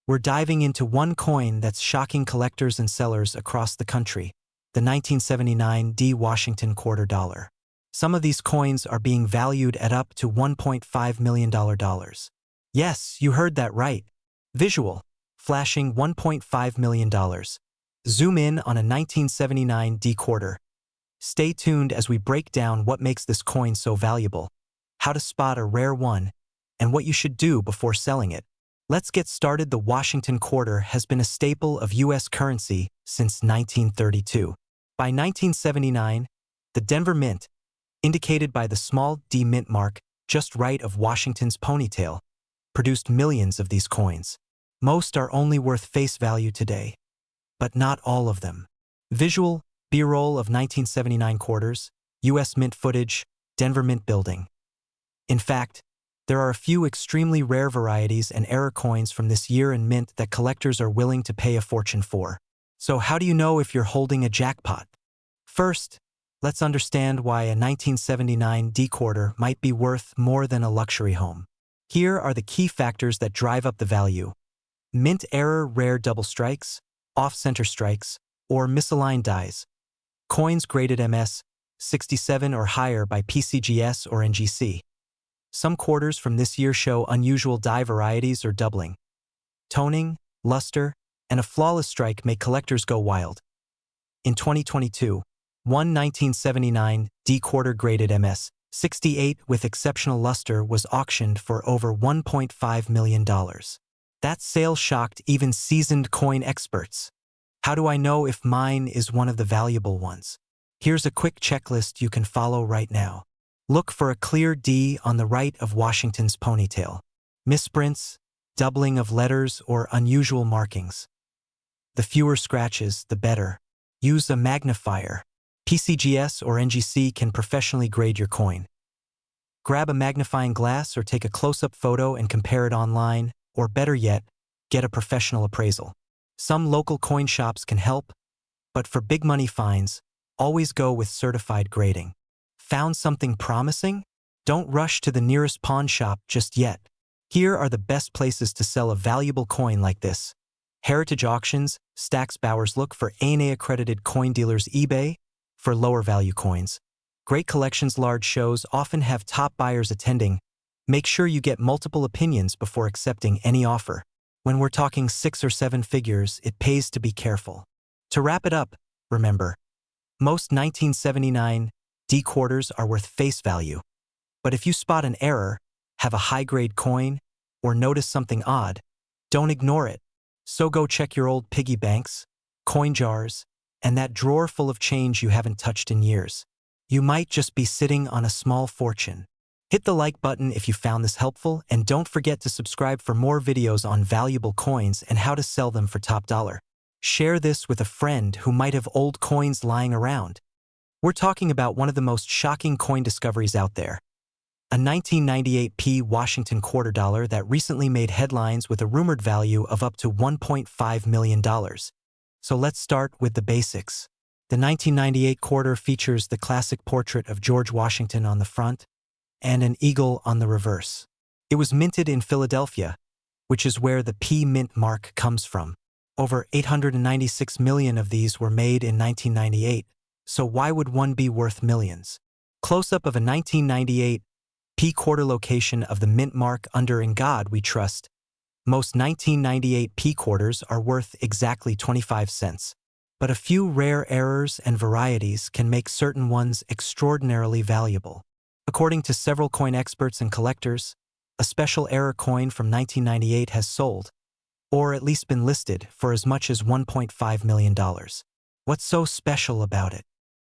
We're diving into one coin that's shocking collectors and sellers across the country, the 1979 D Washington quarter dollar. Some of these coins are being valued at up to $1.5 million. Yes, you heard that right. Visual, flashing $1.5 million. Zoom in on a 1979 D quarter. Stay tuned as we break down what makes this coin so valuable, how to spot a rare one, and what you should do before selling it. Let's get started. The Washington quarter has been a staple of U.S. currency since 1932. By 1979, the Denver Mint, indicated by the small D mint mark just right of Washington's ponytail, produced millions of these coins. Most are only worth face value today, but not all of them. Visual, B-roll of 1979 quarters, U.S. Mint footage, Denver Mint building. In fact, there are a few extremely rare varieties and error coins from this year in mint that collectors are willing to pay a fortune for. So how do you know if you're holding a jackpot? First, let's understand why a 1979 D quarter might be worth more than a luxury home. Here are the key factors that drive up the value. Mint error, rare double strikes, off-center strikes, or misaligned dies. Coins graded MS 67 or higher by PCGS or NGC. Some quarters from this year show unusual die varieties or doubling. Toning, luster, and a flawless strike make collectors go wild. In 2022, one 1979 D quarter graded MS 68 with exceptional luster was auctioned for over $1.5 million. That sale shocked even seasoned coin experts. How do I know if mine is one of the valuable ones? Here's a quick checklist you can follow right now. Look for a clear D on the right of Washington's ponytail. Misprints, doubling of letters, or unusual markings. The fewer scratches, the better. Use a magnifier. PCGS or NGC can professionally grade your coin. Grab a magnifying glass or take a close-up photo and compare it online, or better yet, get a professional appraisal. Some local coin shops can help, but for big money finds, always go with certified grading. Found something promising? Don't rush to the nearest pawn shop just yet. Here are the best places to sell a valuable coin like this. Heritage auctions, Stack's Bowers. Look for ANA-accredited coin dealers. eBay, for lower value coins. Great collections. Large shows often have top buyers attending. Make sure you get multiple opinions before accepting any offer. When we're talking 6 or 7 figures, it pays to be careful. To wrap it up, remember, most 1979 D quarters are worth face value. But if you spot an error, have a high-grade coin, or notice something odd, don't ignore it. So go check your old piggy banks, coin jars, and that drawer full of change you haven't touched in years. You might just be sitting on a small fortune. Hit the like button if you found this helpful, and don't forget to subscribe for more videos on valuable coins and how to sell them for top dollar. Share this with a friend who might have old coins lying around. We're talking about one of the most shocking coin discoveries out there. A 1998 P Washington quarter dollar that recently made headlines with a rumored value of up to $1.5 million. So let's start with the basics. The 1998 quarter features the classic portrait of George Washington on the front and an eagle on the reverse. It was minted in Philadelphia, which is where the P mint mark comes from. Over 896 million of these were made in 1998. So why would one be worth millions? Close-up of a 1998 P quarter location of the mint mark under "In God We Trust." Most 1998 P quarters are worth exactly 25 cents. But a few rare errors and varieties can make certain ones extraordinarily valuable. According to several coin experts and collectors, a special error coin from 1998 has sold, or at least been listed, for as much as $1.5 million. What's so special about it?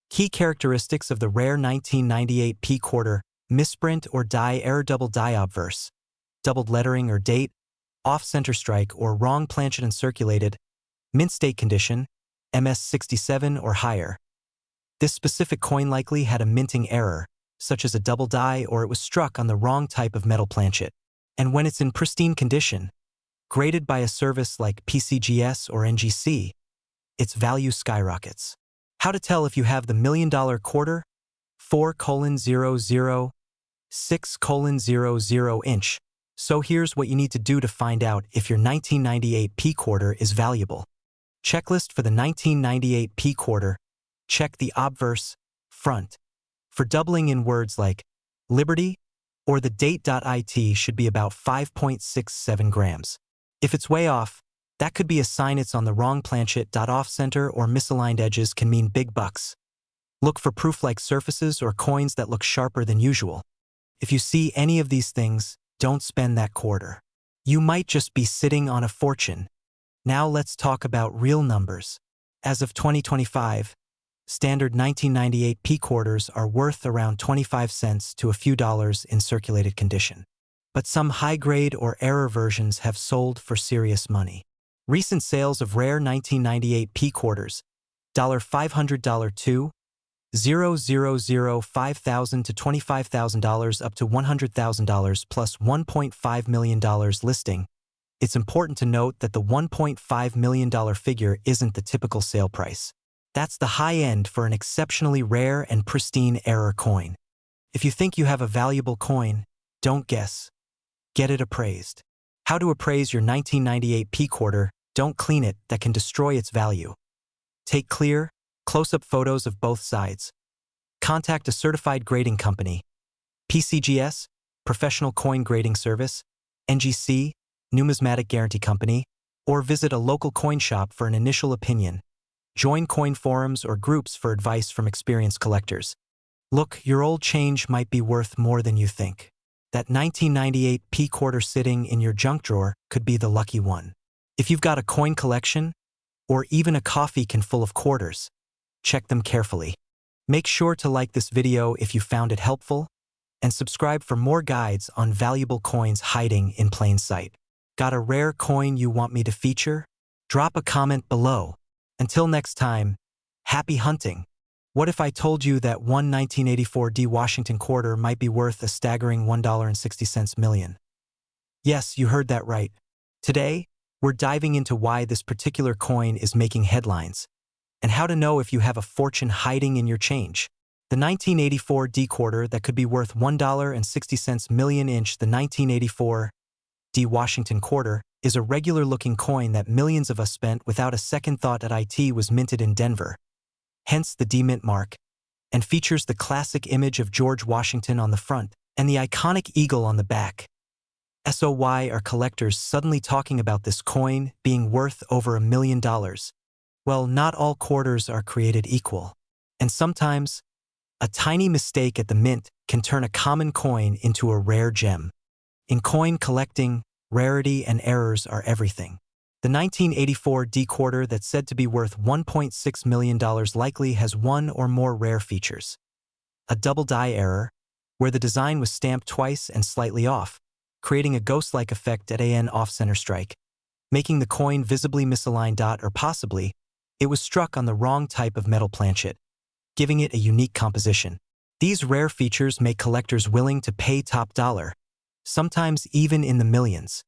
Key characteristics of the rare 1998 P quarter: misprint or die error, double die obverse, doubled lettering or date, off-center strike or wrong planchet uncirculated, mint state condition, MS 67 or higher. This specific coin likely had a minting error, such as a double die, or it was struck on the wrong type of metal planchet. And when it's in pristine condition, graded by a service like PCGS or NGC, its value skyrockets. How to tell if you have the $1 million quarter? 4:00 6:00 inch So here's what you need to do to find out if your 1998 P quarter is valuable. Checklist for the 1998 P quarter. Check the obverse, front. For doubling in words like liberty or the date.it should be about 5.67 grams. If it's way off, that could be a sign it's on the wrong planchet. Off-center or misaligned edges can mean big bucks. Look for proof-like surfaces or coins that look sharper than usual. If you see any of these things, don't spend that quarter. You might just be sitting on a fortune. Now let's talk about real numbers. As of 2025, standard 1998 P quarters are worth around 25 cents to a few dollars in circulated condition. But some high-grade or error versions have sold for serious money. Recent sales of rare 1998 P quarters, $500, $2, 000 $5,000 to $25,000 up to $100,000 plus $1.5 million listing. It's important to note that the $1.5 million figure isn't the typical sale price. That's the high end for an exceptionally rare and pristine error coin. If you think you have a valuable coin, don't guess. Get it appraised. How to appraise your 1998 P quarter? Don't clean it, that can destroy its value. Take clear, close-up photos of both sides. Contact a certified grading company. PCGS, Professional Coin Grading Service, NGC, Numismatic Guarantee Company, or visit a local coin shop for an initial opinion. Join coin forums or groups for advice from experienced collectors. Look, your old change might be worth more than you think. That 1998 P quarter sitting in your junk drawer could be the lucky one. If you've got a coin collection, or even a coffee can full of quarters, check them carefully. Make sure to like this video if you found it helpful, and subscribe for more guides on valuable coins hiding in plain sight. Got a rare coin you want me to feature? Drop a comment below. Until next time, happy hunting. What if I told you that one 1984 D Washington quarter might be worth a staggering $1.60 million? Yes, you heard that right. Today, we're diving into why this particular coin is making headlines, and how to know if you have a fortune hiding in your change. The 1984 D quarter that could be worth $1.60 million. The 1984 D Washington quarter is a regular-looking coin that millions of us spent without a second thought. It was minted in Denver, hence the D mint mark, and features the classic image of George Washington on the front and the iconic eagle on the back. So why are collectors suddenly talking about this coin being worth over $1 million? Well, not all quarters are created equal, and sometimes a tiny mistake at the mint can turn a common coin into a rare gem. In coin collecting, rarity and errors are everything. The 1984 D quarter that's said to be worth $1.6 million likely has one or more rare features. A double die error, where the design was stamped twice and slightly off, creating a ghost-like effect at an off-center strike, making the coin visibly misaligned. Or possibly, it was struck on the wrong type of metal planchet, giving it a unique composition. These rare features make collectors willing to pay top dollar, sometimes even in the millions.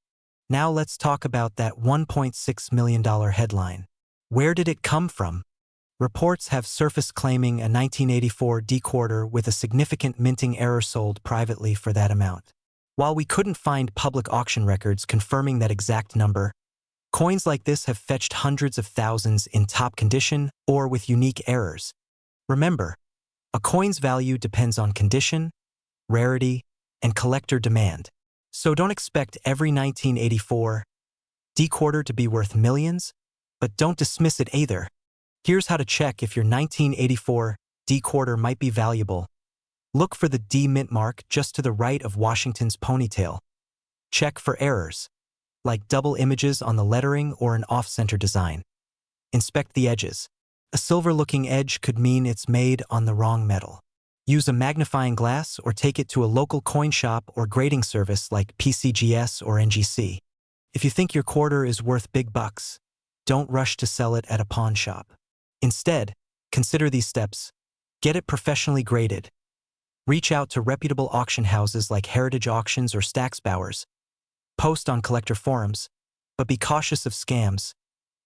Now let's talk about that $1.6 million headline. Where did it come from? Reports have surfaced claiming a 1984 D quarter with a significant minting error sold privately for that amount. While we couldn't find public auction records confirming that exact number, coins like this have fetched hundreds of thousands in top condition or with unique errors. Remember, a coin's value depends on condition, rarity, and collector demand. So don't expect every 1984 D quarter to be worth millions, but don't dismiss it either. Here's how to check if your 1984 D quarter might be valuable. Look for the D mint mark just to the right of Washington's ponytail. Check for errors, like double images on the lettering or an off-center design. Inspect the edges. A silver-looking edge could mean it's made on the wrong metal. Use a magnifying glass or take it to a local coin shop or grading service like PCGS or NGC. If you think your quarter is worth big bucks, don't rush to sell it at a pawn shop. Instead, consider these steps. Get it professionally graded. Reach out to reputable auction houses like Heritage Auctions or Stax Bowers. Post on collector forums, but be cautious of scams.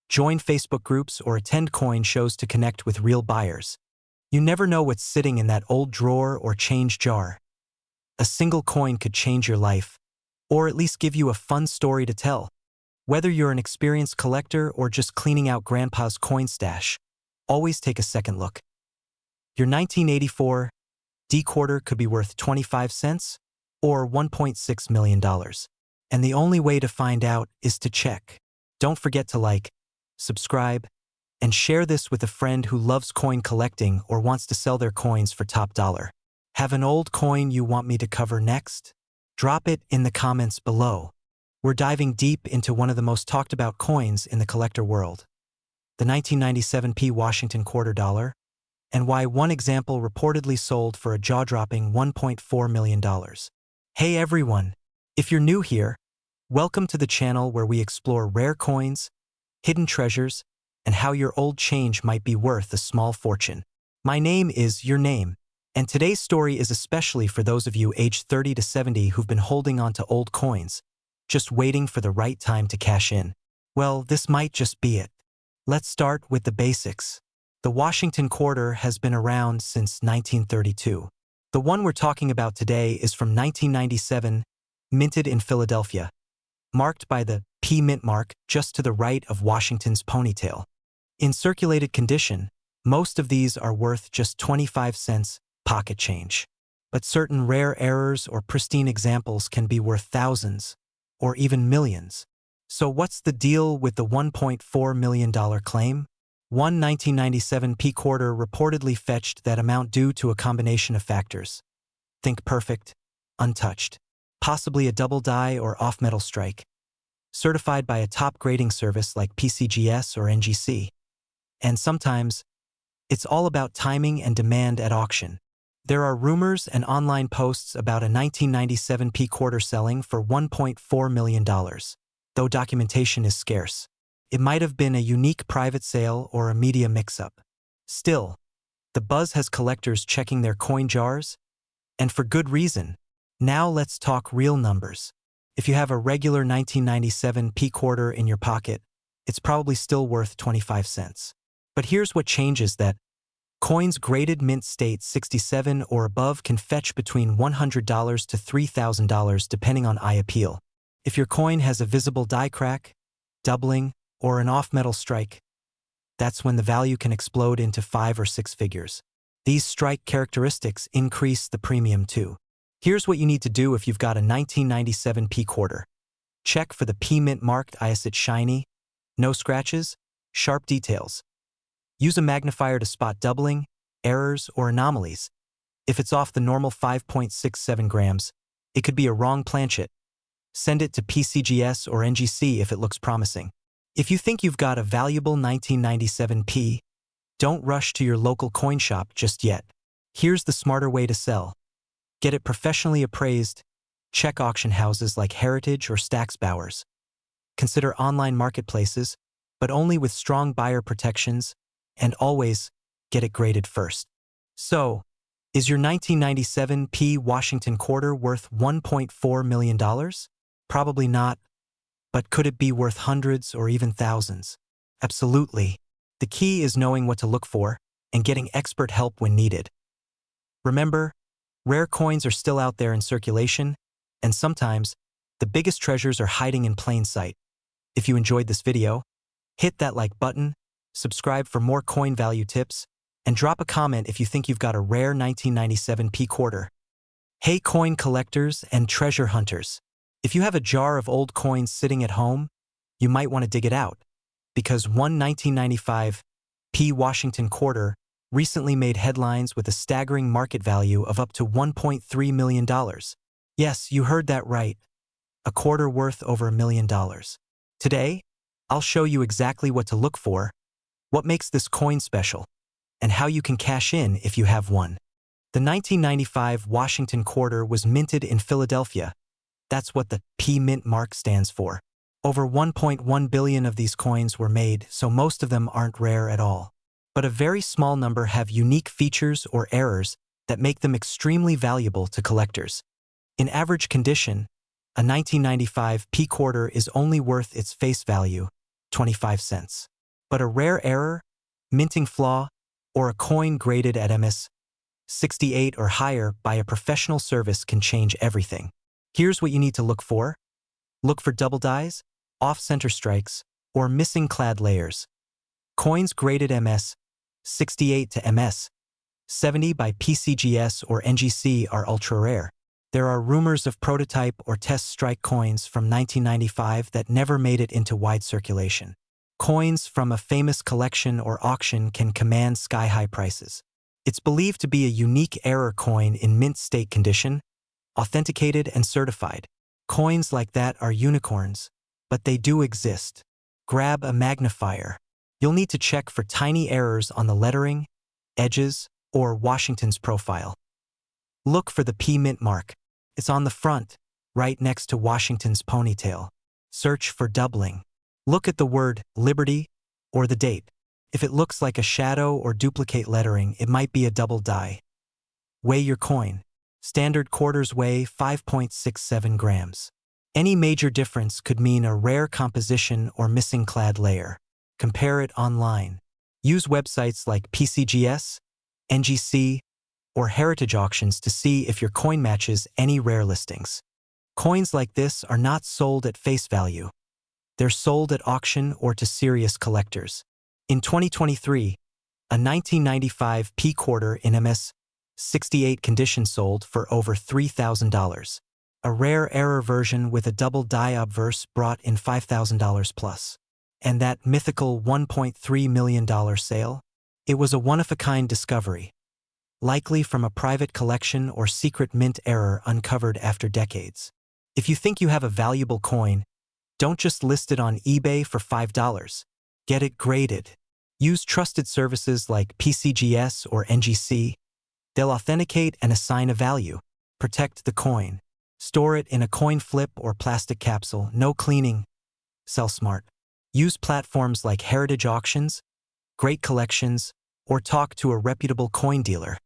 Join Facebook groups or attend coin shows to connect with real buyers. You never know what's sitting in that old drawer or change jar. A single coin could change your life, or at least give you a fun story to tell. Whether you're an experienced collector or just cleaning out grandpa's coin stash, always take a second look. Your 1984 D quarter could be worth 25 cents or $1.6 million. And the only way to find out is to check. Don't forget to like, subscribe, and share this with a friend who loves coin collecting or wants to sell their coins for top dollar. Have an old coin you want me to cover next? Drop it in the comments below. We're diving deep into one of the most talked about coins in the collector world, the 1997 Washington quarter dollar, and why one example reportedly sold for a jaw-dropping $1.4 million. Hey everyone, if you're new here, welcome to the channel where we explore rare coins, hidden treasures, and how your old change might be worth a small fortune. My name is Your Name, and today's story is especially for those of you aged 30 to 70 who've been holding on to old coins, just waiting for the right time to cash in. Well, this might just be it. Let's start with the basics. The Washington quarter has been around since 1932. The one we're talking about today is from 1997, minted in Philadelphia, marked by the P mint mark just to the right of Washington's ponytail. In circulated condition, most of these are worth just 25 cents pocket change. But certain rare errors or pristine examples can be worth thousands, or even millions. So what's the deal with the $1.4 million claim? One 1997 P quarter reportedly fetched that amount due to a combination of factors. Think perfect, untouched, possibly a double die or off-metal strike, certified by a top grading service like PCGS or NGC. And sometimes, it's all about timing and demand at auction. There are rumors and online posts about a 1997 P quarter selling for $1.4 million, though documentation is scarce. It might have been a unique private sale or a media mix-up. Still, the buzz has collectors checking their coin jars, and for good reason. Now let's talk real numbers. If you have a regular 1997 P quarter in your pocket, it's probably still worth 25 cents. But here's what changes that. Coins graded mint state 67 or above can fetch between $100 to $3,000 depending on eye appeal. If your coin has a visible die crack, doubling, or an off-metal strike, that's when the value can explode into 5 or 6 figures. These strike characteristics increase the premium too. Here's what you need to do if you've got a 1997 P quarter. Check for the P mint marked. Is it shiny? No scratches? Sharp details? Use a magnifier to spot doubling, errors, or anomalies. If it's off the normal 5.67 grams, it could be a wrong planchet. Send it to PCGS or NGC if it looks promising. If you think you've got a valuable 1997 P, don't rush to your local coin shop just yet. Here's the smarter way to sell. Get it professionally appraised. Check auction houses like Heritage or Stack's Bowers. Consider online marketplaces, but only with strong buyer protections, and always get it graded first. So, is your 1997 P Washington quarter worth $1.4 million? Probably not. But could it be worth hundreds or even thousands? Absolutely. The key is knowing what to look for and getting expert help when needed. Remember, rare coins are still out there in circulation, and sometimes the biggest treasures are hiding in plain sight. If you enjoyed this video, hit that like button, subscribe for more coin value tips, and drop a comment if you think you've got a rare 1997 P quarter. Hey coin collectors and treasure hunters. If you have a jar of old coins sitting at home, you might want to dig it out, because one 1995 P Washington quarter recently made headlines with a staggering market value of up to $1.3 million. Yes, you heard that right. A quarter worth over $1 million. Today, I'll show you exactly what to look for, what makes this coin special, and how you can cash in if you have one. The 1995 Washington quarter was minted in Philadelphia. That's what the P mint mark stands for. Over 1.1 billion of these coins were made, so most of them aren't rare at all. But a very small number have unique features or errors that make them extremely valuable to collectors. In average condition, a 1995 P quarter is only worth its face value, 25 cents. But a rare error, minting flaw, or a coin graded at MS 68 or higher by a professional service can change everything. Here's what you need to look for. Look for double dies, off-center strikes, or missing clad layers. Coins graded MS 68 to MS 70 by PCGS or NGC are ultra-rare. There are rumors of prototype or test strike coins from 1995 that never made it into wide circulation. Coins from a famous collection or auction can command sky-high prices. It's believed to be a unique error coin in mint state condition, authenticated and certified. Coins like that are unicorns, but they do exist. Grab a magnifier. You'll need to check for tiny errors on the lettering, edges, or Washington's profile. Look for the P mint mark. It's on the front, right next to Washington's ponytail. Search for doubling. Look at the word Liberty or the date. If it looks like a shadow or duplicate lettering, it might be a double die. Weigh your coin. Standard quarters weigh 5.67 grams. Any major difference could mean a rare composition or missing clad layer. Compare it online. Use websites like PCGS, NGC, or heritage auctions to see if your coin matches any rare listings. Coins like this are not sold at face value. They're sold at auction or to serious collectors. In 2023, a 1995 P quarter in MS 68 condition sold for over $3,000. A rare error version with a double die obverse brought in $5,000 plus. And that mythical $1.3 million sale? It was a one-of-a-kind discovery, likely from a private collection or secret mint error uncovered after decades. If you think you have a valuable coin, don't just list it on eBay for $5. Get it graded. Use trusted services like PCGS or NGC. They'll authenticate and assign a value. Protect the coin. Store it in a coin flip or plastic capsule. No cleaning. Sell smart. Use platforms like heritage auctions, great collections, or talk to a reputable coin dealer.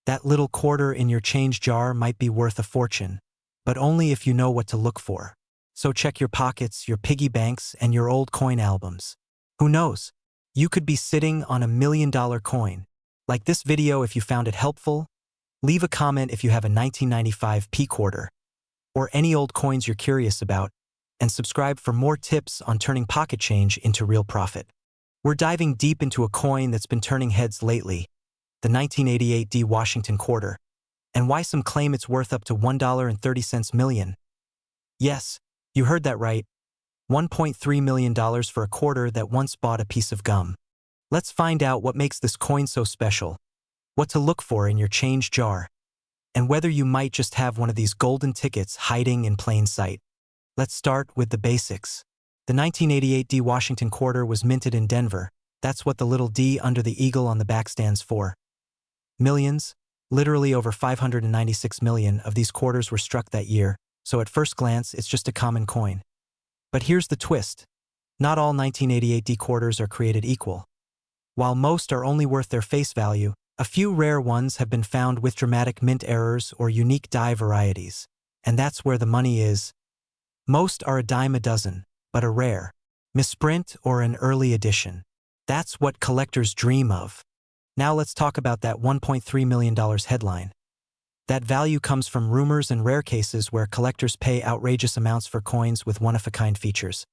That little quarter in your change jar might be worth a fortune, but only if you know what to look for. So check your pockets, your piggy banks, and your old coin albums. Who knows? You could be sitting on $1 million coin. Like this video if you found it helpful. Leave a comment if you have a 1995 P quarter, or any old coins you're curious about, and subscribe for more tips on turning pocket change into real profit. We're diving deep into a coin that's been turning heads lately, the 1988 D Washington quarter, and why some claim it's worth up to $1.30 million. Yes, you heard that right. $1.3 million for a quarter that once bought a piece of gum. Let's find out what makes this coin so special, what to look for in your change jar, and whether you might just have one of these golden tickets hiding in plain sight. Let's start with the basics. The 1988 D Washington quarter was minted in Denver. That's what the little D under the eagle on the back stands for. Millions, literally over 596 million of these quarters were struck that year, so at first glance it's just a common coin. But here's the twist. Not all 1988 D quarters are created equal. While most are only worth their face value, a few rare ones have been found with dramatic mint errors or unique die varieties. And that's where the money is. Most are a dime a dozen, but a rare, misprint or an early edition. That's what collectors dream of. Now let's talk about that $1.3 million headline. That value comes from rumors and rare cases where collectors pay outrageous amounts for coins with one-of-a-kind features.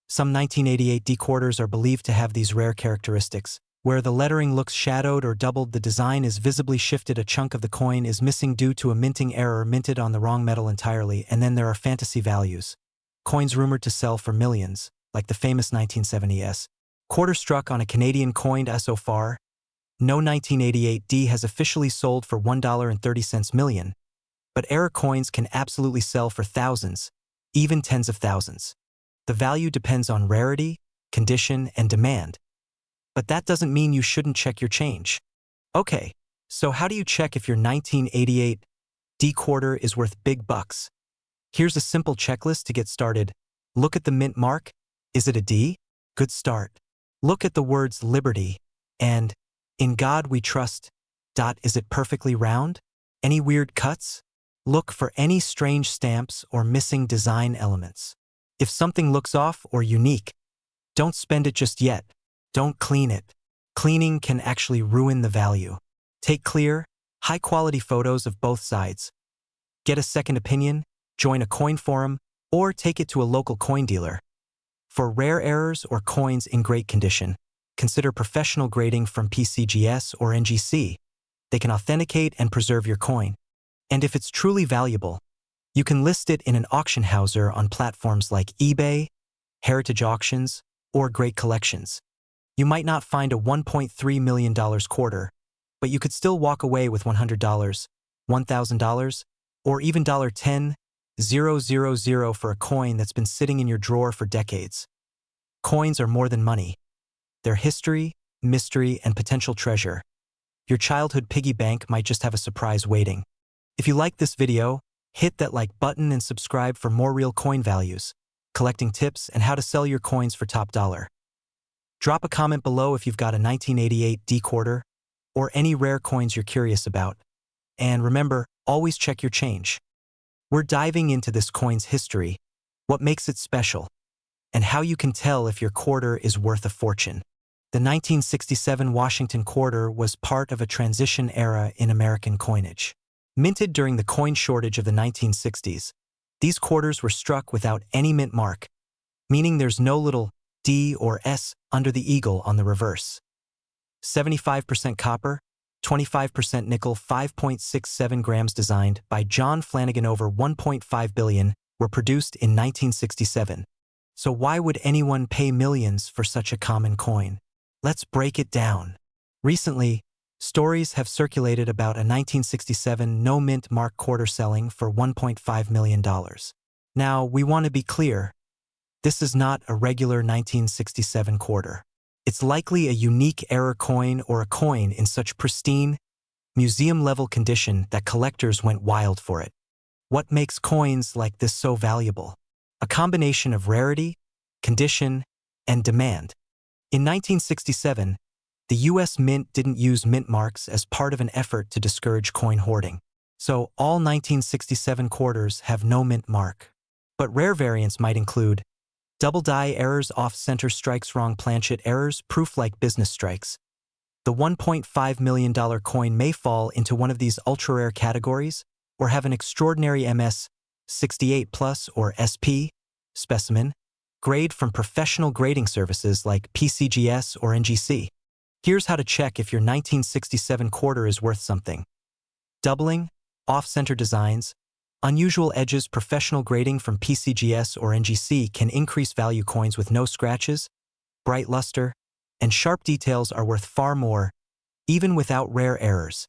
Some 1988 D quarters are believed to have these rare characteristics. Where the lettering looks shadowed or doubled, the design is visibly shifted, a chunk of the coin is missing due to a minting error, minted on the wrong metal entirely, and then there are fantasy values. Coins rumored to sell for millions, like the famous 1970s. Quarter struck on a Canadian coined so far. No 1988 D has officially sold for $1.30 million, but error coins can absolutely sell for thousands, even tens of thousands. The value depends on rarity, condition, and demand. But that doesn't mean you shouldn't check your change. Okay, so how do you check if your 1988 D quarter is worth big bucks? Here's a simple checklist to get started. Look at the mint mark. Is it a D? Good start. Look at the words Liberty and In God We Trust. Is it perfectly round? Any weird cuts? Look for any strange stamps or missing design elements. If something looks off or unique, don't spend it just yet. Don't clean it. Cleaning can actually ruin the value. Take clear, high-quality photos of both sides. Get a second opinion, join a coin forum, or take it to a local coin dealer. For rare errors or coins in great condition, consider professional grading from PCGS or NGC. They can authenticate and preserve your coin. And if it's truly valuable, you can list it in an auction houser on platforms like eBay, Heritage Auctions, or Great Collections. You might not find a $1.3 million quarter, but you could still walk away with $100, $1,000, or even $10,000 for a coin that's been sitting in your drawer for decades. Coins are more than money. They're history, mystery, and potential treasure. Your childhood piggy bank might just have a surprise waiting. If you like this video, hit that like button and subscribe for more real coin values, collecting tips, and how to sell your coins for top dollar. Drop a comment below if you've got a 1988 D quarter or any rare coins you're curious about. And remember, always check your change. We're diving into this coin's history, what makes it special, and how you can tell if your quarter is worth a fortune. The 1967 Washington quarter was part of a transition era in American coinage. Minted during the coin shortage of the 1960s, these quarters were struck without any mint mark, meaning there's no little D or S under the eagle on the reverse. 75% copper, 25% nickel, 5.67 grams, designed by John Flanagan, over 1.5 billion, were produced in 1967. So why would anyone pay millions for such a common coin? Let's break it down. Recently, stories have circulated about a 1967 no-mint mark quarter selling for $1.5 million. Now, we want to be clear. This is not a regular 1967 quarter. It's likely a unique error coin or a coin in such pristine, museum-level condition that collectors went wild for it. What makes coins like this so valuable? A combination of rarity, condition, and demand. In 1967, the U.S. Mint didn't use mint marks as part of an effort to discourage coin hoarding. So all 1967 quarters have no mint mark. But rare variants might include double die errors, off-center strikes, wrong planchet errors, proof-like business strikes. The $1.5 million coin may fall into one of these ultra-rare categories or have an extraordinary MS-68 Plus or SP specimen grade from professional grading services like PCGS or NGC. Here's how to check if your 1967 quarter is worth something. Doubling, off-center designs, unusual edges. Professional grading from PCGS or NGC can increase value. Coins with no scratches, bright luster, and sharp details are worth far more, even without rare errors.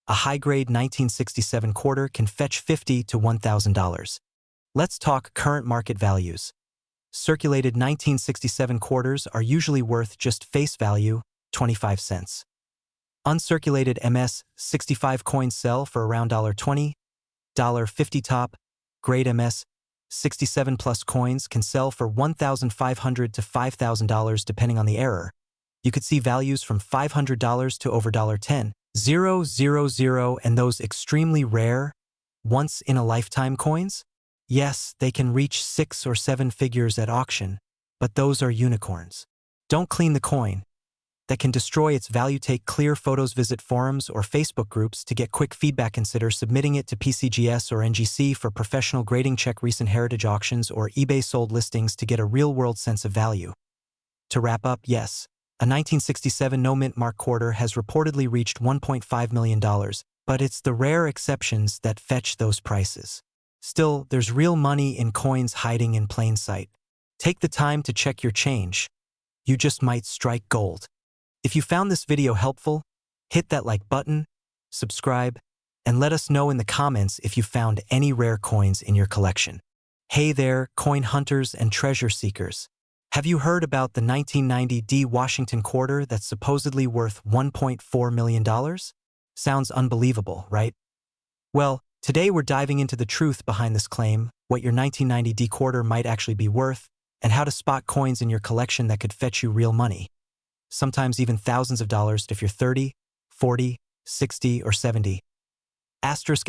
A high-grade 1967 quarter can fetch $50 to $1,000. Let's talk current market values. Circulated 1967 quarters are usually worth just face value, 25 cents. Uncirculated MS-65 coins sell for around $20, $50. Top grade MS-67 Plus coins can sell for $1,500 to $5,000 depending on the error. You could see values from $500 to over $10,000. And those extremely rare, once-in-a-lifetime coins? Yes, they can reach 6 or 7 figures at auction, but those are unicorns. Don't clean the coin. That can destroy its value. Take clear photos. Visit forums or Facebook groups to get quick feedback. Consider submitting it to PCGS or NGC for professional grading. Check recent Heritage Auctions or eBay sold listings to get a real-world sense of value. To wrap up, yes, a 1967 no-mint mark quarter has reportedly reached $1.5 million, but it's the rare exceptions that fetch those prices. Still, there's real money in coins hiding in plain sight. Take the time to check your change. You just might strike gold. If you found this video helpful, hit that like button, subscribe, and let us know in the comments if you found any rare coins in your collection. Hey there, coin hunters and treasure seekers. Have you heard about the 1990 D Washington quarter that's supposedly worth $1.4 million? Sounds unbelievable, right? Well, today we're diving into the truth behind this claim, what your 1990 D quarter might actually be worth, and how to spot coins in your collection that could fetch you real money. Sometimes even thousands of dollars if you're 30, 40, 60, or 70. Asterisk,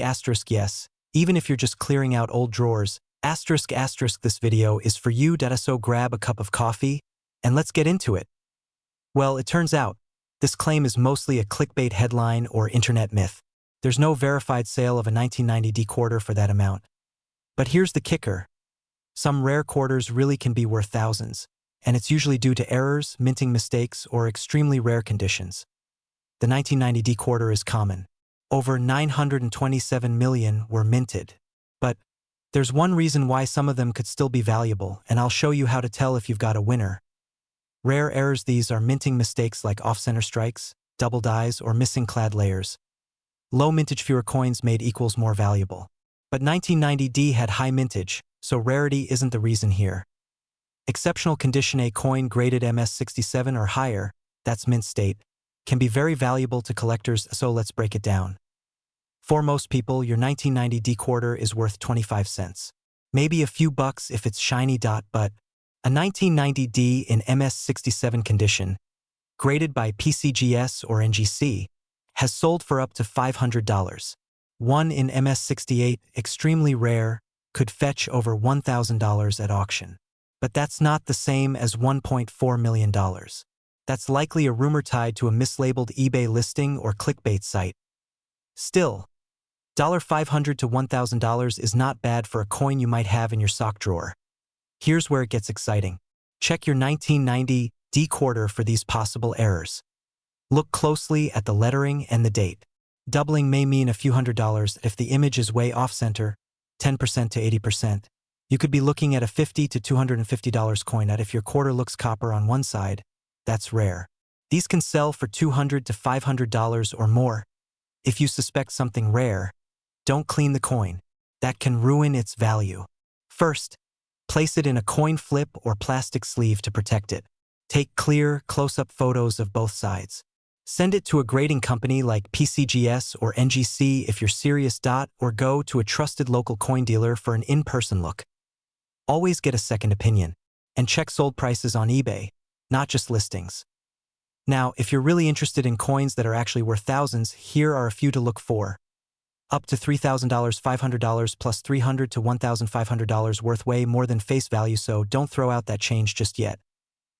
yes, even if you're just clearing out old drawers, asterisk, this video is for you. So grab a cup of coffee, and let's get into it. Well, it turns out, this claim is mostly a clickbait headline or internet myth. There's no verified sale of a 1990 D quarter for that amount. But here's the kicker. Some rare quarters really can be worth thousands, and it's usually due to errors, minting mistakes, or extremely rare conditions. The 1990D quarter is common. Over 927 million were minted. But there's one reason why some of them could still be valuable, and I'll show you how to tell if you've got a winner. Rare errors. These are minting mistakes like off-center strikes, double dies, or missing clad layers. Low mintage. Fewer coins made equals more valuable. But 1990D had high mintage, so rarity isn't the reason here. Exceptional condition. A coin graded MS67 or higher, that's mint state, can be very valuable to collectors, so let's break it down. For most people, your 1990D quarter is worth 25 cents. Maybe a few bucks if it's shiny. But a 1990D in MS67 condition, graded by PCGS or NGC, has sold for up to $500. One in MS68, extremely rare, could fetch over $1,000 at auction. But that's not the same as $1.4 million. That's likely a rumor tied to a mislabeled eBay listing or clickbait site. Still, $500 to $1,000 is not bad for a coin you might have in your sock drawer. Here's where it gets exciting. Check your 1990D quarter for these possible errors. Look closely at the lettering and the date. Doubling may mean a few $100s if the image is way off-center, 10% to 80%. You could be looking at a $50 to $250 coin. If your quarter looks copper on one side, that's rare. These can sell for $200 to $500 or more. If you suspect something rare, don't clean the coin. That can ruin its value. First, place it in a coin flip or plastic sleeve to protect it. Take clear, close-up photos of both sides. Send it to a grading company like PCGS or NGC if you're serious. Or go to a trusted local coin dealer for an in-person look. Always get a second opinion, and check sold prices on eBay, not just listings. Now, if you're really interested in coins that are actually worth thousands, here are a few to look for. Up to $3,000, $500 plus $300 to $1,500 worth way more than face value, so don't throw out that change just yet.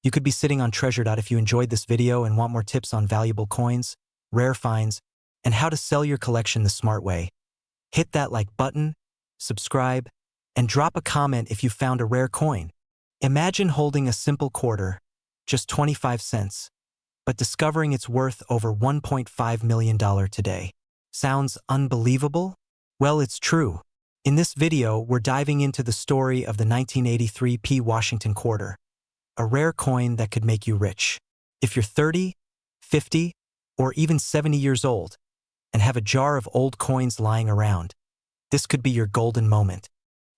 You could be sitting on treasure. If you enjoyed this video and want more tips on valuable coins, rare finds, and how to sell your collection the smart way, hit that like button, subscribe, and drop a comment if you found a rare coin. Imagine holding a simple quarter, just 25 cents, but discovering it's worth over $1.5 million today. Sounds unbelievable? Well, it's true. In this video, we're diving into the story of the 1983 Washington quarter, a rare coin that could make you rich. If you're 30, 50, or even 70 years old, and have a jar of old coins lying around, this could be your golden moment.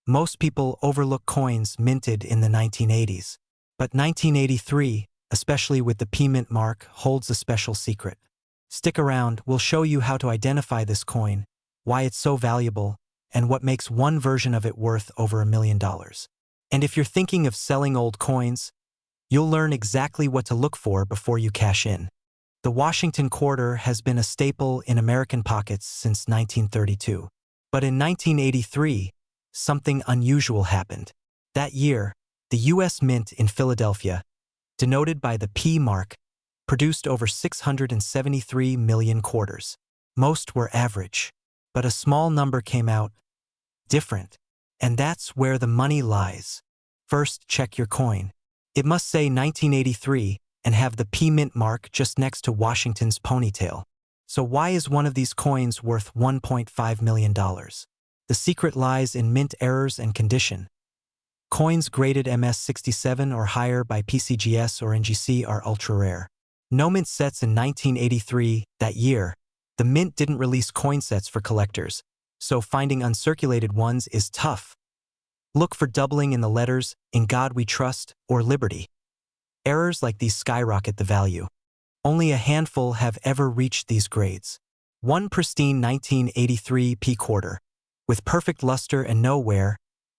Most people overlook coins minted in the 1980s, but 1983, especially with the P mint mark, holds a special secret. Stick around, we'll show you how to identify this coin, why it's so valuable, and what makes one version of it worth over $1 million. And if you're thinking of selling old coins, you'll learn exactly what to look for before you cash in. The Washington quarter has been a staple in American pockets since 1932. But in 1983, something unusual happened. That year, the U.S. Mint in Philadelphia, denoted by the P mark, produced over 673 million quarters. Most were average, but a small number came out different. And that's where the money lies. First, check your coin. It must say 1983 and have the P mint mark just next to Washington's ponytail. So why is one of these coins worth $1.5 million? The secret lies in mint errors and condition. Coins graded MS67 or higher by PCGS or NGC are ultra-rare. No mint sets in 1983. That year, the mint didn't release coin sets for collectors, so finding uncirculated ones is tough. Look for doubling in the letters, "In God We Trust," or "Liberty." Errors like these skyrocket the value. Only a handful have ever reached these grades. One pristine 1983 P quarter, with perfect luster and no wear,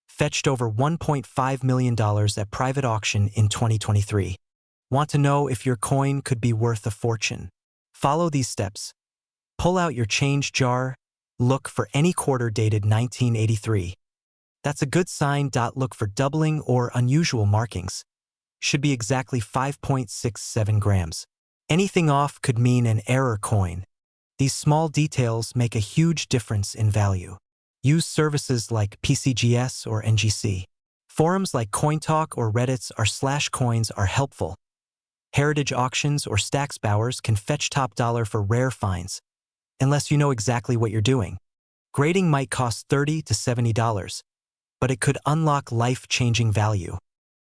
fetched over $1.5 million at private auction in 2023. Want to know if your coin could be worth a fortune? Follow these steps. Pull out your change jar. Look for any quarter dated 1983. That's a good sign. Look for doubling or unusual markings. Should be exactly 5.67 grams. Anything off could mean an error coin. These small details make a huge difference in value. Use services like PCGS or NGC. Forums like CoinTalk or Reddit's r/coins are helpful. Heritage auctions or stacks bowers can fetch top dollar for rare finds, unless you know exactly what you're doing. Grading might cost $30 to $70, but it could unlock life-changing value.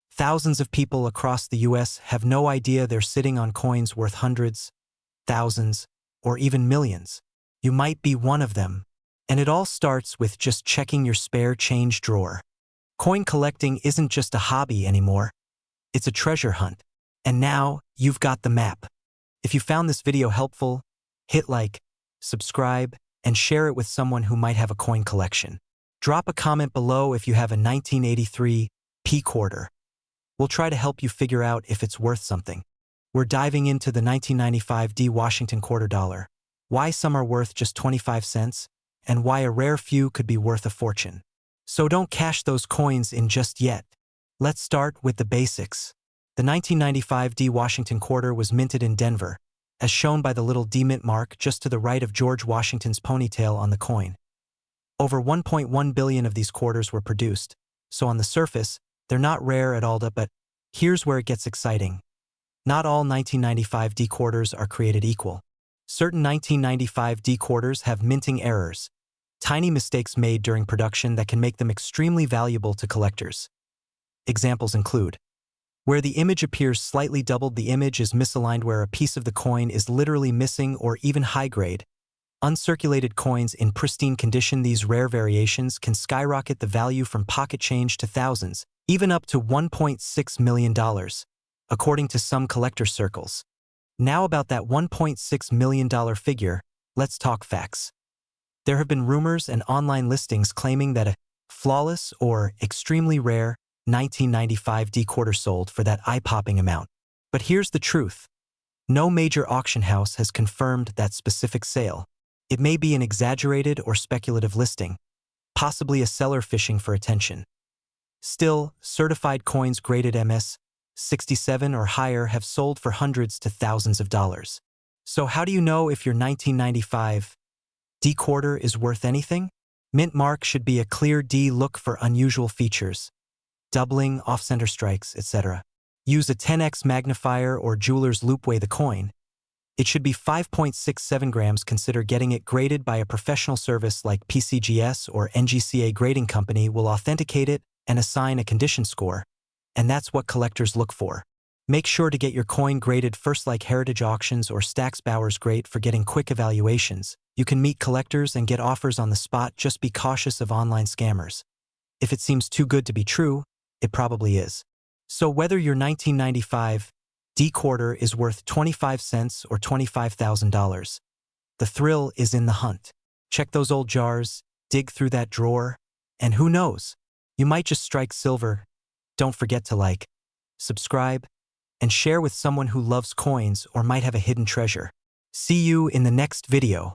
Thousands of people across the US have no idea they're sitting on coins worth hundreds, thousands, or even millions. You might be one of them. And it all starts with just checking your spare change drawer. Coin collecting isn't just a hobby anymore. It's a treasure hunt. And now, you've got the map. If you found this video helpful, hit like, subscribe, and share it with someone who might have a coin collection. Drop a comment below if you have a 1983 P quarter. We'll try to help you figure out if it's worth something. We're diving into the 1995 D Washington quarter dollar, why some are worth just 25 cents, and why a rare few could be worth a fortune. So don't cash those coins in just yet. Let's start with the basics. The 1995 D Washington quarter was minted in Denver, as shown by the little D mint mark just to the right of George Washington's ponytail on the coin. Over 1.1 billion of these quarters were produced, so on the surface, they're not rare at all, but here's where it gets exciting. Not all 1995 D quarters are created equal. Certain 1995 D quarters have minting errors, tiny mistakes made during production that can make them extremely valuable to collectors. Examples include where the image appears slightly doubled, the image is misaligned, where a piece of the coin is literally missing, or even high-grade, uncirculated coins in pristine condition. These rare variations can skyrocket the value from pocket change to thousands, even up to $1.6 million, according to some collector circles. Now about that $1.6 million figure, let's talk facts. There have been rumors and online listings claiming that a flawless or extremely rare 1995 D quarter sold for that eye-popping amount. But here's the truth. No major auction house has confirmed that specific sale. It may be an exaggerated or speculative listing, possibly a seller fishing for attention. Still, certified coins graded MS 67 or higher have sold for hundreds to thousands of dollars. So how do you know if your 1995 D quarter is worth anything? Mint mark should be a clear D. Look for unusual features, doubling, off-center strikes, etc. Use a 10x magnifier or jeweler's loupe. Weigh the coin. It should be 5.67 grams. Consider getting it graded by a professional service like PCGS or NGCA. Grading company will authenticate it and assign a condition score, and that's what collectors look for. Make sure to get your coin graded first, like heritage auctions or stacks bowers. Great for getting quick evaluations. You can meet collectors and get offers on the spot. Just be cautious of online scammers. If it seems too good to be true, it probably is. So whether your 1995 D quarter is worth 25 cents or $25,000, the thrill is in the hunt. Check those old jars, dig through that drawer, and who knows, you might just strike silver. Don't forget to like, subscribe, and share with someone who loves coins or might have a hidden treasure. See you in the next video.